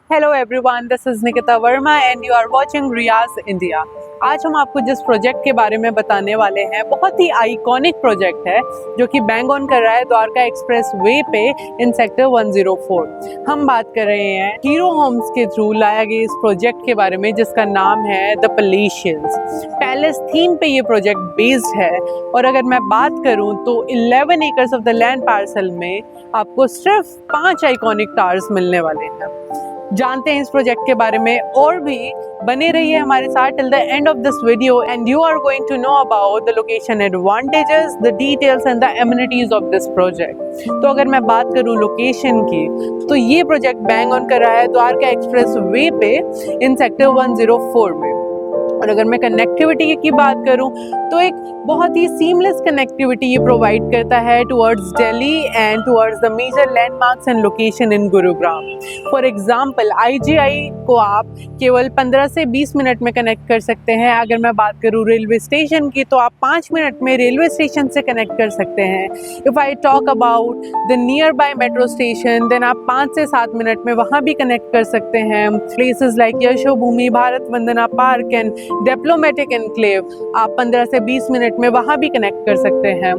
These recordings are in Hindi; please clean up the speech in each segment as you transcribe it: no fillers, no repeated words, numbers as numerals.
Hello everyone, this is Nikita Verma and you are watching Riyaz India. आज हम आपको जिस प्रोजेक्ट के बारे में बताने वाले हैं बहुत ही आइकॉनिक प्रोजेक्ट है जो कि बैंग ऑन कर रहा है द्वारका एक्सप्रेस वे पे इन सेक्टर 104। हम बात कर रहे हैं हीरो होम्स के थ्रू लाया गया इस प्रोजेक्ट के बारे में जिसका नाम है द पैलेशियंस। पैलेस थीम पे ये प्रोजेक्ट बेस्ड है और अगर मैं बात करूं तो 11 acres of the land parcel में आपको सिर्फ 5 आइकॉनिक टावर्स मिलने वाले हैं। जानते हैं इस प्रोजेक्ट के बारे में और भी, बने रहिए हमारे साथ till the end of this video and you are going to know about the location advantages, the details and the amenities of this project. तो अगर मैं बात करूं लोकेशन की तो ये प्रोजेक्ट बैंग ऑन कर रहा है द्वारका एक्सप्रेस वे पे इन सेक्टर 104 में। और अगर मैं कनेक्टिविटी की बात करूं तो एक बहुत ही सीमलेस कनेक्टिविटी ये प्रोवाइड करता है towards Delhi and towards the major landmarks and location in Gurugram. For example IGI को आप केवल 15 से 20 मिनट में कनेक्ट कर सकते हैं। अगर मैं बात करूं रेलवे स्टेशन की तो आप 5 मिनट में रेलवे स्टेशन से कनेक्ट कर सकते हैं। If I talk about the near by metro station then आप 5 से 7 मिनट में वहाँ भी कनेक्ट कर सकते हैं। Places like Yashobhoomi, Bharat Vandana park and diplomatic enclave आप 15 से 20 मिनट में वहाँ भी कनेक्ट कर सकते हैं।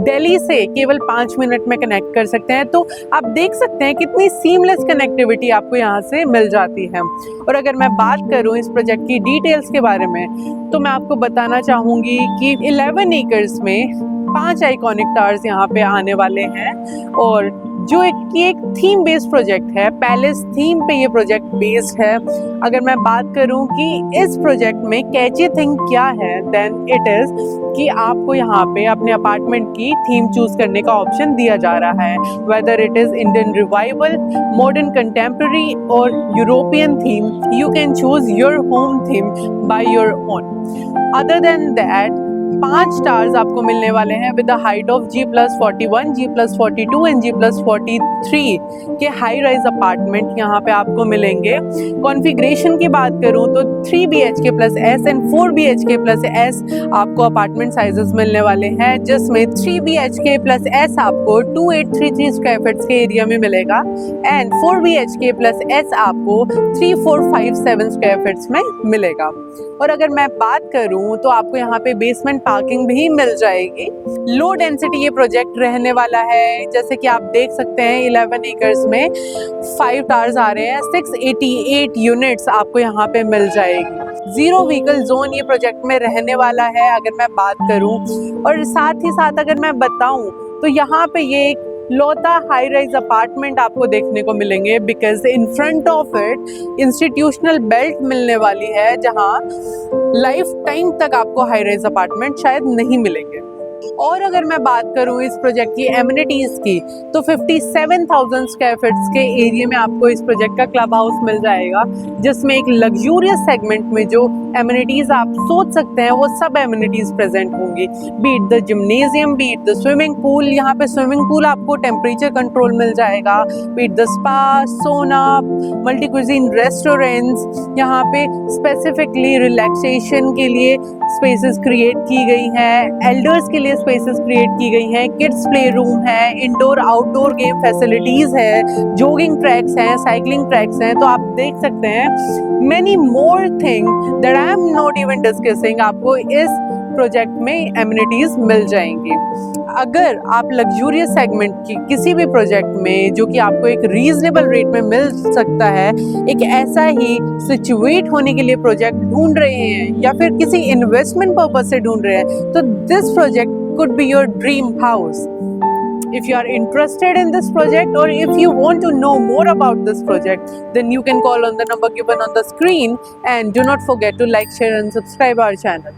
दिल्ली से केवल 5 मिनट में कनेक्ट कर सकते हैं। तो आप देख सकते हैं कितनी सीमलेस कनेक्टिविटी आपको यहाँ से मिल जाती है। और अगर मैं बात करूँ इस प्रोजेक्ट की डिटेल्स के बारे में तो मैं आपको बताना चाहूँगी कि 11 एकर्स में 5 आइकॉनिक टावर्स यहाँ पे आने वाले हैं और जो एक थीम बेस्ड प्रोजेक्ट है, पैलेस थीम पे ये प्रोजेक्ट बेस्ड है। अगर मैं बात करूं कि इस प्रोजेक्ट में कैची थिंग क्या है देन इट इज़ कि आपको यहाँ पे अपने अपार्टमेंट की थीम चूज करने का ऑप्शन दिया जा रहा है, whether it is Indian revival, modern contemporary और European theme. You can choose your home theme by your own. Other than that 5 stars आपको मिलने वाले हैं with the height of G+41, G+42 and G+43 के हाई राइज अपार्टमेंट यहाँ पे आपको मिलेंगे। कॉन्फ़िगरेशन की बात करूँ तो 3 BHK+S एंड 4 BHK+S आपको अपार्टमेंट साइजेस मिलने वाले हैं, जिसमें 3 BHK+S आपको 2833 स्क्वायर फीट के एरिया में मिलेगा एंड 4 BHK+S आपको 3457 स्क्वायर फीट में मिलेगा। और अगर मैं बात करूं तो आपको यहाँ पे बेसमेंट पार्किंग भी मिल जाएगी। लो डेंसिटी ये प्रोजेक्ट रहने वाला है, जैसे कि आप देख सकते हैं 11 एकर्स में 5 टावर्स आ रहे हैं, 688 यूनिट्स आपको यहाँ पे मिल जाएगी। जीरो व्हीकल जोन ये प्रोजेक्ट में रहने वाला है अगर मैं बात करूं। और साथ ही साथ अगर मैं बताऊं तो यहाँ पे ये एक लौता हाई राइज अपार्टमेंट आपको देखने को मिलेंगे, because in front of it institutional belt मिलने वाली है जहां लाइफ टाइम तक आपको हाई राइज अपार्टमेंट शायद नहीं मिलेंगे। और अगर मैं बात करूं इस प्रोजेक्ट की एमिनिटीज की तो 57,000 स्क्वायर फीट्स के एरिया में आपको इस प्रोजेक्ट का क्लब हाउस मिल जाएगा, जिसमें एक लग्जूरियस सेगमेंट में जो एमिनिटीज आप सोच सकते हैं वो सब एमिनिटीज प्रेजेंट होंगी। Be it the gymnasium, be it the swimming pool, यहाँ पे स्विमिंग पूल आपको टेम्परेचर कंट्रोल मिल जाएगा, be it the spa, sauna, multi cuisine restaurants, यहाँ पे स्पेसिफिकली रिलैक्सेशन के लिए स्पेसेस क्रिएट की गई हैं, एल्डर्स के लिए स्पेसेस क्रिएट की गई हैं, किड्स प्ले रूम है, इंडोर आउटडोर गेम फैसिलिटीज है, जॉगिंग ट्रैक्स हैं, साइकिलिंग ट्रैक्स हैं। तो आप देख सकते हैं many more thing that I am not even discussing आपको इस प्रोजेक्ट में एमिनिटीज मिल जाएंगी। अगर आप लग्जूरियस सेगमेंट की किसी भी प्रोजेक्ट में जो कि आपको एक रीजनेबल रेट में मिल सकता है, एक ऐसा ही सिचुएट होने के लिए प्रोजेक्ट ढूंढ रहे हैं या फिर किसी इन्वेस्टमेंट पर्पस से ढूंढ रहे हैं तो this project could be your dream house. If you are interested in this project or if you want to know more about this project, then you can call on the number given on the screen and do not forget to like, share and subscribe our channel.